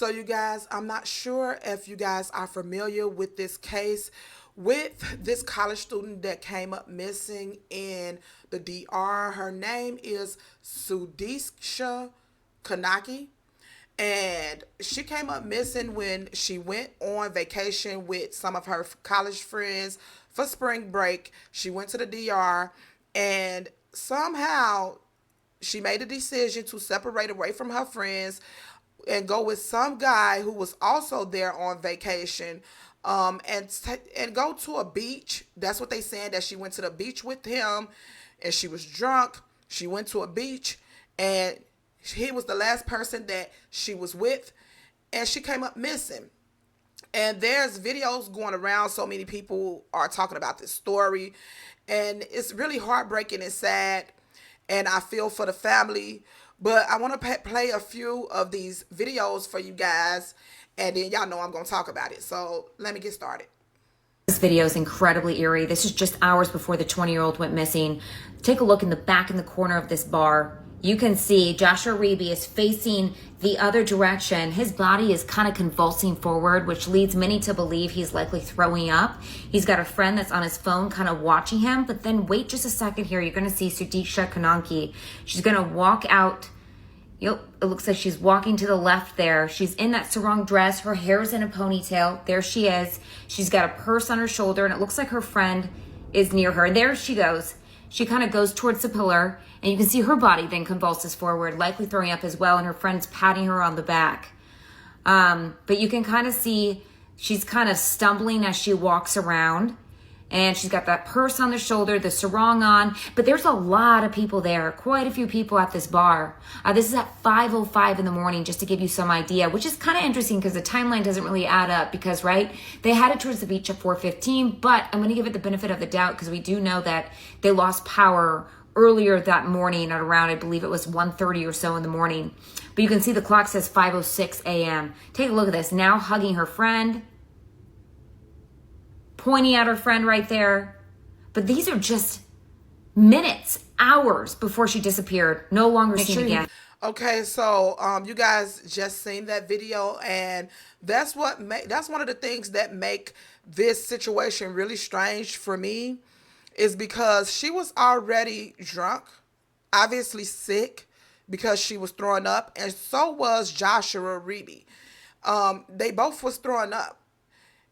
So you guys, I'm not sure if you guys are familiar with this case with this college student that came up missing in the DR. Her name is Sudiksha Konanki. And she came up missing when she went on vacation with some of her college friends for spring break. She went to the DR and somehow she made a decision to separate away from her friends and go with some guy who was also there on vacation, and go to a beach. That's what they saying, that she went to the beach with him and she was drunk. She went to a beach and he was the last person that she was with, and she came up missing. And there's videos going around. So many people are talking about this story, and it's really heartbreaking and sad. And I feel for the family. But I want to play a few of these videos for you guys, and then y'all know I'm going to talk about it. So let me get started. This video is incredibly eerie. This is just hours before the 20-year-old went missing. Take a look in the back in the corner of this bar. You can see Joshua Riibe is facing the other direction. His body is kind of convulsing forward, which leads many to believe he's likely throwing up. He's got a friend that's on his phone kind of watching him. But then wait just a second here. You're going to see Sudiksha Konanki. She's going to walk out. Yep, it looks like she's walking to the left there. She's in that sarong dress. Her hair's in a ponytail. There she is. She's got a purse on her shoulder, and it looks like her friend is near her. There she goes. She kind of goes towards the pillar, and you can see her body then convulses forward, likely throwing up as well, and her friend's patting her on the back. But you can kind of see she's kind of stumbling as she walks around, and she's got that purse on the shoulder, the sarong on, but there's a lot of people there, quite a few people at this bar. This is at 5:05 in the morning, just to give you some idea, which is kind of interesting because the timeline doesn't really add up because, right, they headed towards the beach at 4:15, but I'm going to give it the benefit of the doubt because we do know that they lost power earlier that morning at around, I believe it was 1:30 or so in the morning. But you can see the clock says 5:06 a.m. Take a look at this. Now hugging her friend, pointing at her friend right there. But these are just minutes, hours before she disappeared. No longer seen again. Okay, so you guys just seen that video, and that's one of the things that make this situation really strange for me, is because she was already drunk, obviously sick because she was throwing up, and so was Joshua Riibe. They both was throwing up.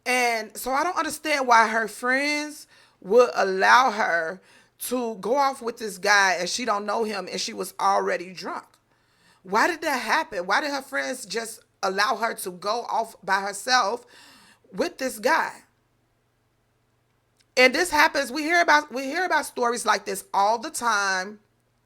And so I don't understand why her friends would allow her to go off with this guy and she don't know him and she was already drunk. Why did that happen? Why did her friends just allow her to go off by herself with this guy? And this happens, we hear about stories like this all the time,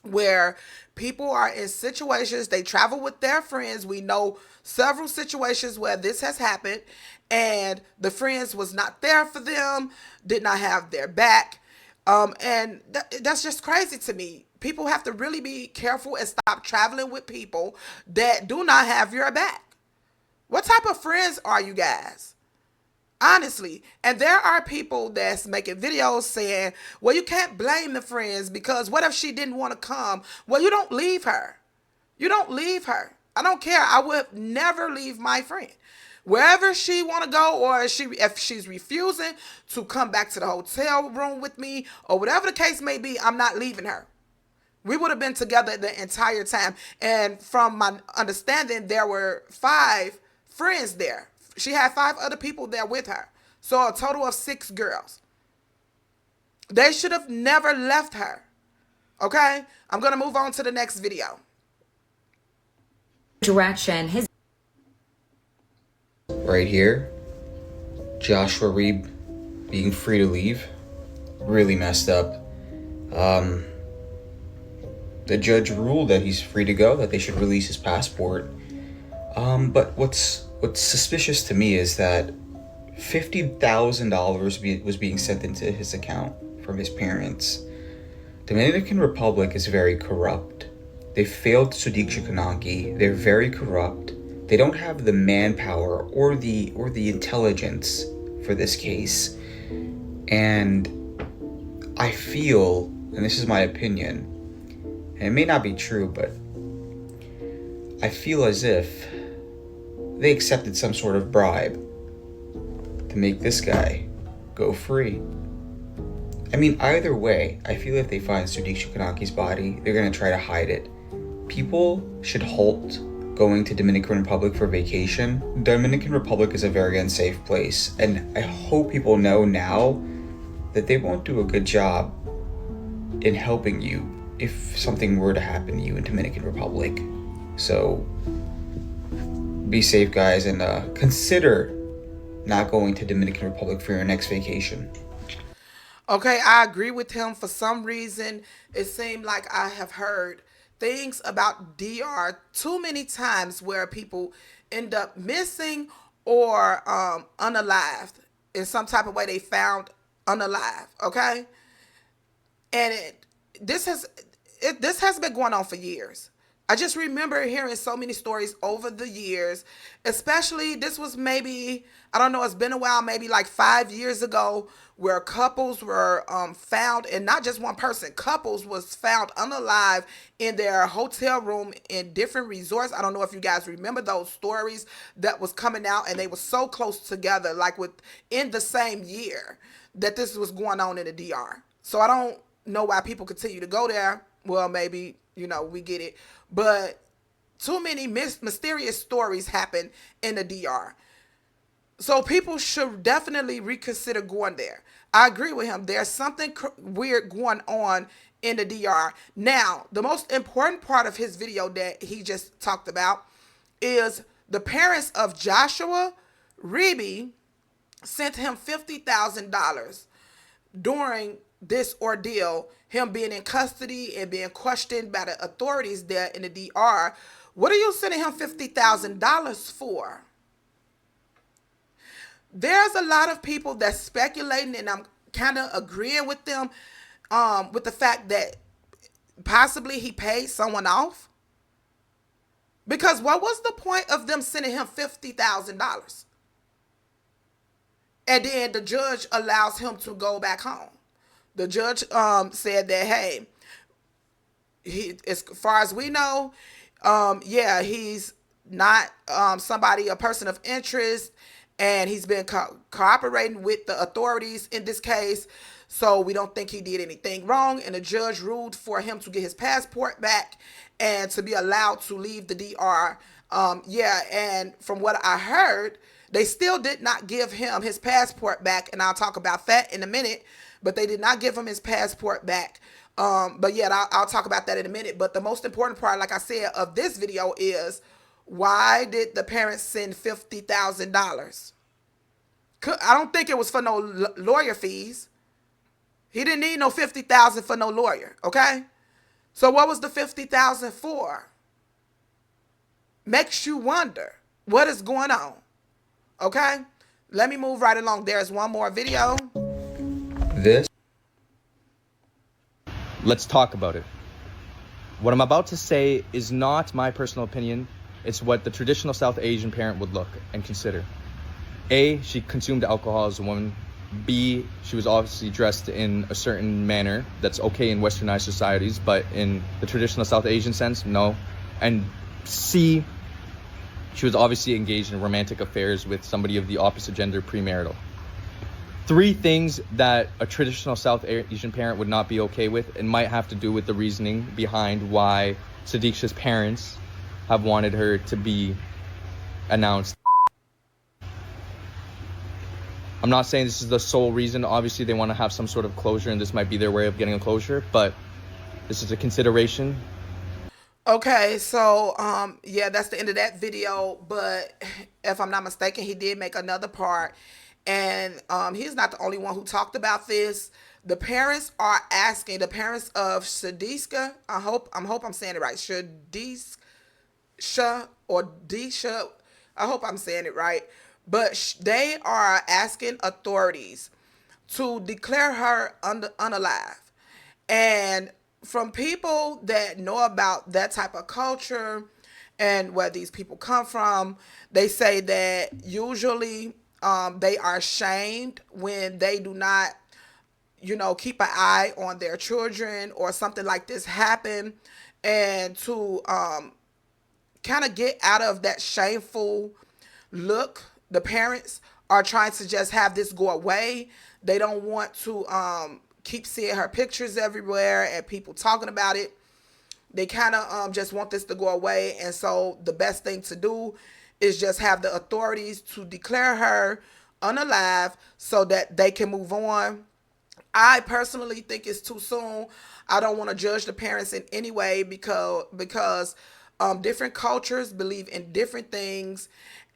where people are in situations, they travel with their friends. We know several situations where this has happened, and the friends was not there for them, did not have their back. And that's just crazy to me. People have to really be careful and stop traveling with people that do not have your back. What type of friends are you guys? Honestly. And there are people that's making videos saying, well, you can't blame the friends because what if she didn't want to come? Well, you don't leave her. You don't leave her. I don't care. I would never leave my friend. Wherever she want to go, or if she's refusing to come back to the hotel room with me, or whatever the case may be, I'm not leaving her. We would have been together the entire time. And from my understanding, there were 5 friends there. She had 5 other people there with her. So a total of 6 girls. They should have never left her. Okay? I'm going to move on to the next video. Direction. Right here, Joshua Riibe being free to leave. Really messed up. The judge ruled that he's free to go, that they should release his passport. But what's suspicious to me is that $50,000 was being sent into his account from his parents. Dominican Republic is very corrupt. They failed Sudiksha Konanki. They're very corrupt. They don't have the manpower or the intelligence for this case. And I feel, and this is my opinion, and it may not be true, but I feel as if they accepted some sort of bribe to make this guy go free. I mean, either way, I feel if they find Sudiksha Konanki's body, they're gonna try to hide it. People should halt going to Dominican Republic for vacation. Dominican Republic is a very unsafe place, and I hope people know now that they won't do a good job in helping you if something were to happen to you in Dominican Republic. So be safe, guys, and consider not going to Dominican Republic for your next vacation. Okay, I agree with him. For some reason, it seemed like I have heard things about DR too many times where people end up missing or unalived in some type of way. They found unalive. Okay, and this has been going on for years. I just remember hearing so many stories over the years, especially this was maybe, I don't know, it's been a while, maybe like 5 years ago, where couples were found, and not just one person, couples was found unalive in their hotel room in different resorts. I don't know if you guys remember those stories that was coming out, and they were so close together, like within the same year that this was going on in the DR. So I don't know why people continue to go there. Well, maybe, we get it. But too many mysterious stories happen in the DR. So people should definitely reconsider going there. I agree with him. There's something weird going on in the DR. Now, the most important part of his video that he just talked about is the parents of Joshua Riibe sent him $50,000 during this ordeal, him being in custody and being questioned by the authorities there in the DR. What are you sending him $50,000 for? There's a lot of people that's speculating, and I'm kind of agreeing with them with the fact that possibly he paid someone off. Because what was the point of them sending him $50,000? And then the judge allows him to go back home. The judge said that, hey, as far as we know, he's not a person of interest, and he's been cooperating with the authorities in this case, so we don't think he did anything wrong. And the judge ruled for him to get his passport back and to be allowed to leave the DR. And from what I heard, they still did not give him his passport back, and I'll talk about that in a minute. But they did not give him his passport back. I'll talk about that in a minute. But the most important part, like I said, of this video is, why did the parents send $50,000? I don't think it was for no lawyer fees. He didn't need no $50,000 for no lawyer, okay? So what was the $50,000 for? Makes you wonder what is going on, okay? Let me move right along. There's one more video. Let's talk about it. What I'm about to say is not my personal opinion. It's what the traditional South Asian parent would look and consider. A, she consumed alcohol as a woman. B, she was obviously dressed in a certain manner that's okay in westernized societies, but in the traditional South Asian sense, no. And C, she was obviously engaged in romantic affairs with somebody of the opposite gender premarital. Three things that a traditional South Asian parent would not be okay with, and might have to do with the reasoning behind why Sudiksha's parents have wanted her to be announced. I'm not saying this is the sole reason. Obviously, they want to have some sort of closure, and this might be their way of getting a closure, but this is a consideration. Okay, so that's the end of that video. But if I'm not mistaken, he did make another part. And he's not the only one who talked about this. The parents are asking, the parents of Sudiksha, I hope I'm saying it right, Sudiksha or Disha, I hope I'm saying it right. But they are asking authorities to declare her unalive. And from people that know about that type of culture and where these people come from, they say that usually they are shamed when they do not, keep an eye on their children or something like this happen. And to kind of get out of that shameful look. The parents are trying to just have this go away. They don't want to keep seeing her pictures everywhere and people talking about it. They kind of just want this to go away. And so the best thing to do is just have the authorities to declare her unalive so that they can move on. I personally think it's too soon. I don't want to judge the parents in any way because different cultures believe in different things,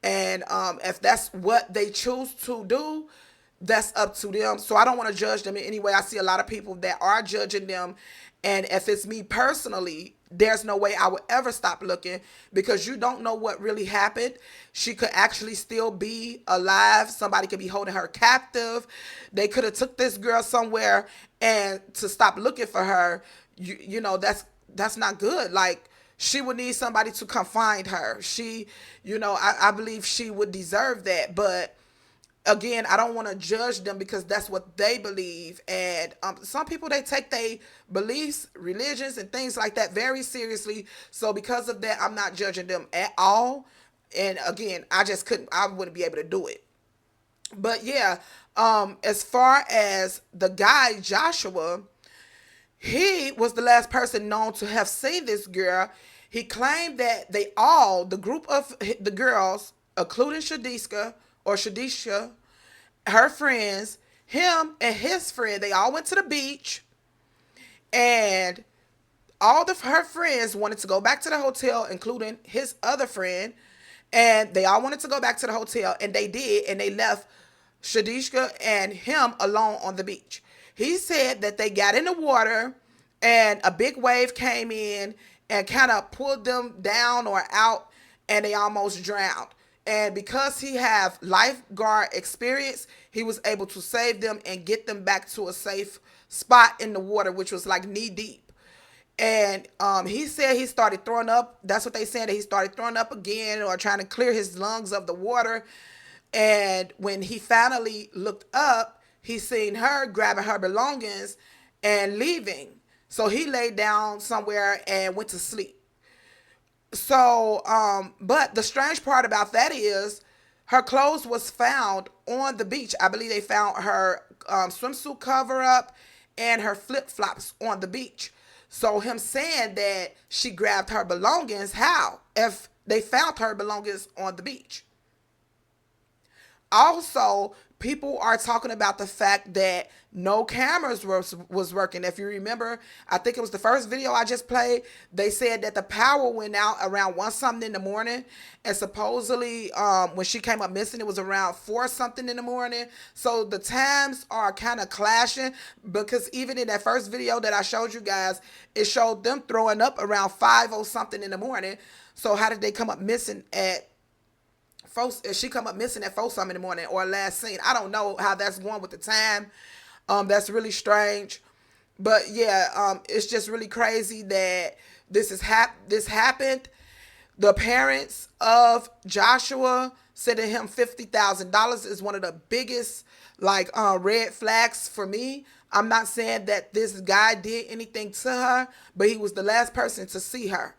and if that's what they choose to do, that's up to them. So I don't want to judge them in any way. I see a lot of people that are judging them, and if it's me personally, there's no way I would ever stop looking because you don't know what really happened. She could actually still be alive. Somebody could be holding her captive. They could have took this girl somewhere, and to stop looking for her, you know, that's not good. Like, she would need somebody to come find her. She, you know, I believe she would deserve that. But again, I don't want to judge them because that's what they believe. And some people, they take their beliefs, religions, and things like that very seriously. So because of that, I'm not judging them at all. And again, I wouldn't be able to do it. But yeah, as far as the guy, Joshua, he was the last person known to have seen this girl. He claimed that the group of the girls, including Sudiksha, her friends, him and his friend, they all went to the beach, and all of her friends wanted to go back to the hotel, including his other friend, and they all wanted to go back to the hotel, and they did, and they left Sudiksha and him alone on the beach. He said that they got in the water and a big wave came in and kind of pulled them down or out, and they almost drowned. And because he have lifeguard experience, he was able to save them and get them back to a safe spot in the water, which was like knee deep. And he said he started throwing up. That's what they said, that he started throwing up again or trying to clear his lungs of the water. And when he finally looked up, he seen her grabbing her belongings and leaving. So he laid down somewhere and went to sleep. So, but the strange part about that is her clothes was found on the beach. I believe they found her swimsuit cover up and her flip flops on the beach. So him saying that she grabbed her belongings, how? If they found her belongings on the beach. Also, people are talking about the fact that no cameras was working. If you remember, I think it was the first video I just played. They said that the power went out around 1 something in the morning, and supposedly when she came up missing, it was around 4 something in the morning. So the times are kind of clashing, because even in that first video that I showed you guys, it showed them throwing up around 5 or something in the morning. So how did they come up missing at she come up missing at 4 something in the morning, or last seen? I don't know how that's going with the time. That's really strange. But yeah, it's just really crazy that this happened. The parents of Joshua sending him $50,000 is one of the biggest red flags for me. I'm not saying that this guy did anything to her, but he was the last person to see her.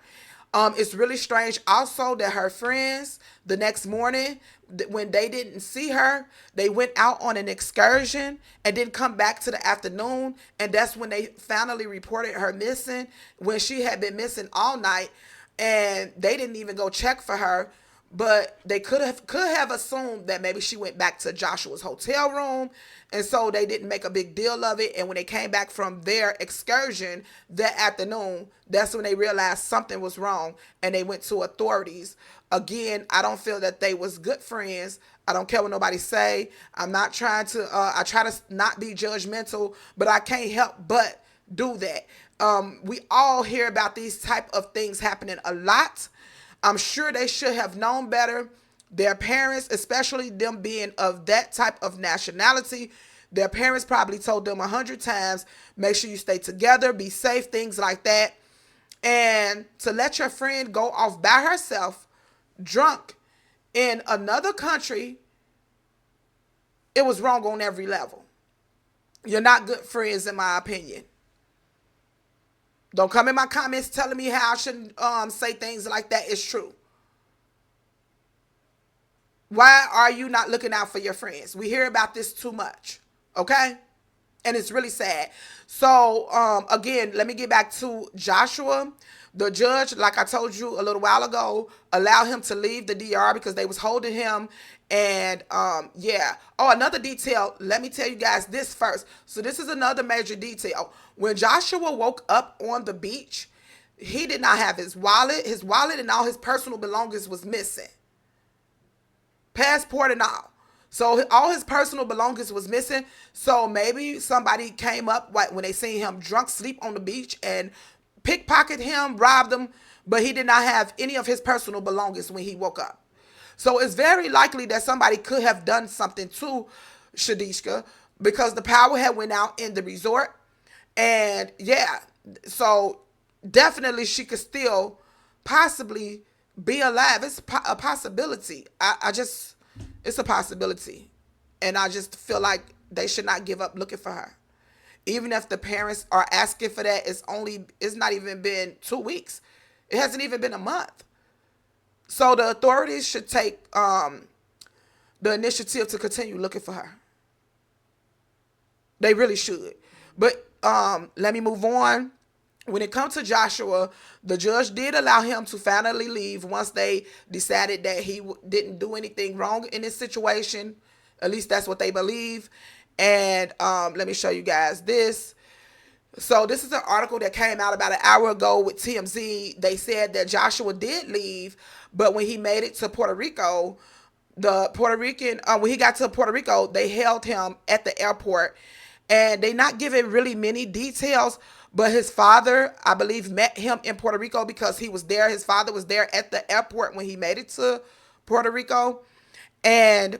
It's really strange also that her friends, the next morning, when they didn't see her, they went out on an excursion and didn't come back to the afternoon. And that's when they finally reported her missing, when she had been missing all night, and they didn't even go check for her. But they could have assumed that maybe she went back to Joshua's hotel room, and so they didn't make a big deal of it. And when they came back from their excursion that afternoon, that's when they realized something was wrong, and they went to authorities. Again, I don't feel that they was good friends. I don't care what nobody say. I'm not trying to, I try to not be judgmental, but I can't help but do that. We all hear about these type of things happening a lot. I'm sure they should have known better. Their parents, especially them being of that type of nationality, their parents probably told them 100 times, make sure you stay together, be safe, things like that. And to let your friend go off by herself, drunk, in another country, it was wrong on every level. You're not good friends, in my opinion. Don't come in my comments telling me how I shouldn't say things like that. It's true. Why are you not looking out for your friends? We hear about this too much. Okay? And it's really sad. So, again, let me get back to Joshua. The judge, like I told you a little while ago, allowed him to leave the DR because they was holding him. And yeah. Oh, another detail. Let me tell you guys this first. So this is another major detail. When Joshua woke up on the beach, he did not have his wallet. His wallet and all his personal belongings was missing. Passport and all. So all his personal belongings was missing. So maybe somebody came up when they seen him drunk, sleep on the beach, and pickpocketed him, robbed him, but he did not have any of his personal belongings when he woke up. So it's very likely that somebody could have done something to Sudiksha because the power had went out in the resort. And yeah, so definitely she could still possibly be alive. It's a possibility. It's a possibility. And I just feel like they should not give up looking for her. Even if the parents are asking for that, it's not even been 2 weeks. It hasn't even been a month. So the authorities should take the initiative to continue looking for her. They really should. But let me move on. When it comes to Joshua, the judge did allow him to finally leave once they decided that he didn't do anything wrong in this situation. At least that's what they believe. And let me show you guys this. So this is an article that came out about an hour ago with TMZ. They said that Joshua did leave, but when he made it to Puerto Rico, when he got to Puerto Rico, they held him at the airport. And they not giving really many details, but his father, I believe, met him in Puerto Rico because he was there. His father was there at the airport when he made it to Puerto Rico. And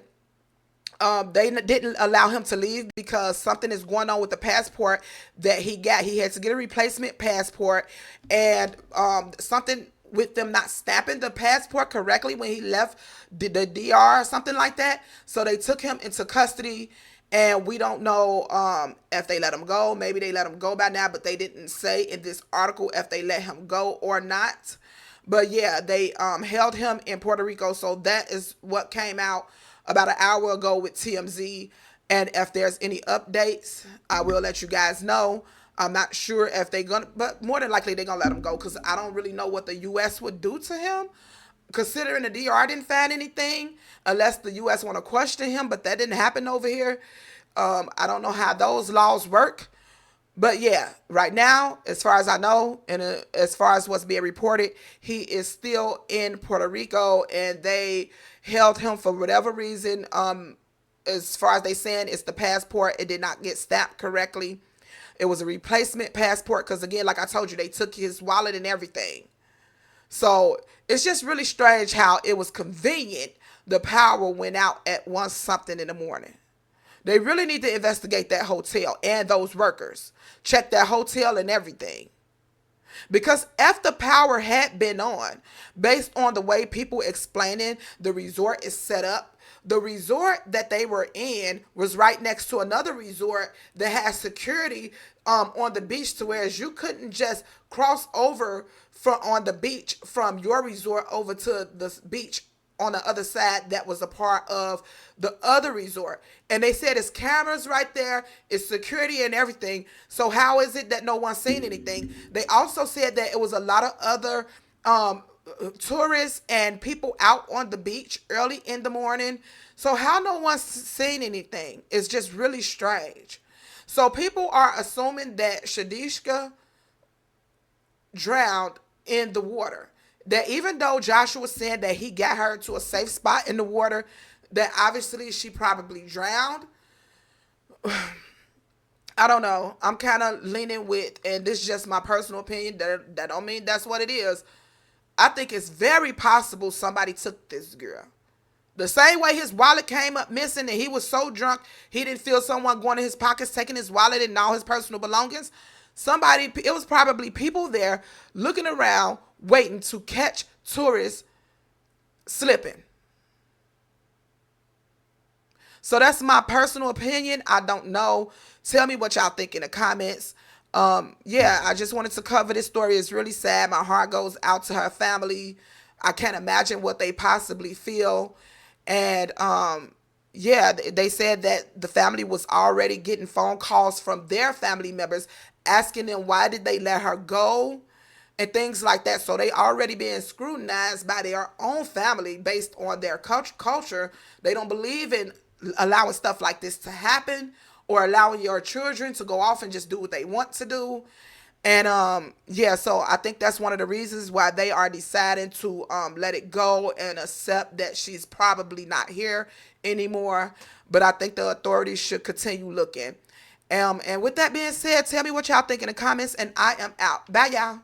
they didn't allow him to leave because something is going on with the passport that he got. He had to get a replacement passport, and something with them not stamping the passport correctly when he left the DR or something like that. So they took him into custody, and we don't know if they let him go. Maybe they let him go by now, but they didn't say in this article if they let him go or not. But yeah, they held him in Puerto Rico. So that is what came out about an hour ago with TMZ. And if there's any updates, I will let you guys know. I'm not sure if they're going to, but more than likely they're going to let him go because I don't really know what the U.S. would do to him. Considering the DR didn't find anything, unless the U.S. want to question him, but that didn't happen over here. I don't know how those laws work. But yeah, right now, as far as I know, and as far as what's being reported, he is still in Puerto Rico, and they held him for whatever reason. As far as they saying, it's the passport. It did not get stamped correctly. It was a replacement passport because, again, like I told you, they took his wallet and everything. So it's just really strange how it was convenient. The power went out at 1 something in the morning. They really need to investigate that hotel and those workers. Check that hotel and everything. Because if the power had been on, based on the way people explaining the resort is set up, the resort that they were in was right next to another resort that has security on the beach, to whereas you couldn't just cross over on the beach from your resort over to the beach on the other side that was a part of the other resort. And they said it's cameras right there, it's security and everything. So how is it that no one's seen anything? They also said that it was a lot of other tourists and people out on the beach early in the morning. So how no one's seen anything? It's just really strange. So people are assuming that Sudiksha drowned in the water. That even though Joshua said that he got her to a safe spot in the water, that obviously she probably drowned. I don't know. I'm kind of leaning with, and this is just my personal opinion, that don't mean that's what it is. I think it's very possible somebody took this girl. The same way his wallet came up missing and he was so drunk, he didn't feel someone going in his pockets, taking his wallet and all his personal belongings. It was probably people there looking around, waiting to catch tourists slipping. So that's my personal opinion. I don't know. Tell me what y'all think in the comments. Yeah, I just wanted to cover this story. It's really sad. My heart goes out to her family. I can't imagine what they possibly feel. And yeah, they said that the family was already getting phone calls from their family members asking them why did they let her go and things like that. So they already being scrutinized by their own family based on their culture. They don't believe in allowing stuff like this to happen or allowing your children to go off and just do what they want to do. And yeah, so I think that's one of the reasons why they are deciding to let it go and accept that she's probably not here anymore. But I think the authorities should continue looking. And with that being said, tell me what y'all think in the comments, and I am out. Bye, y'all.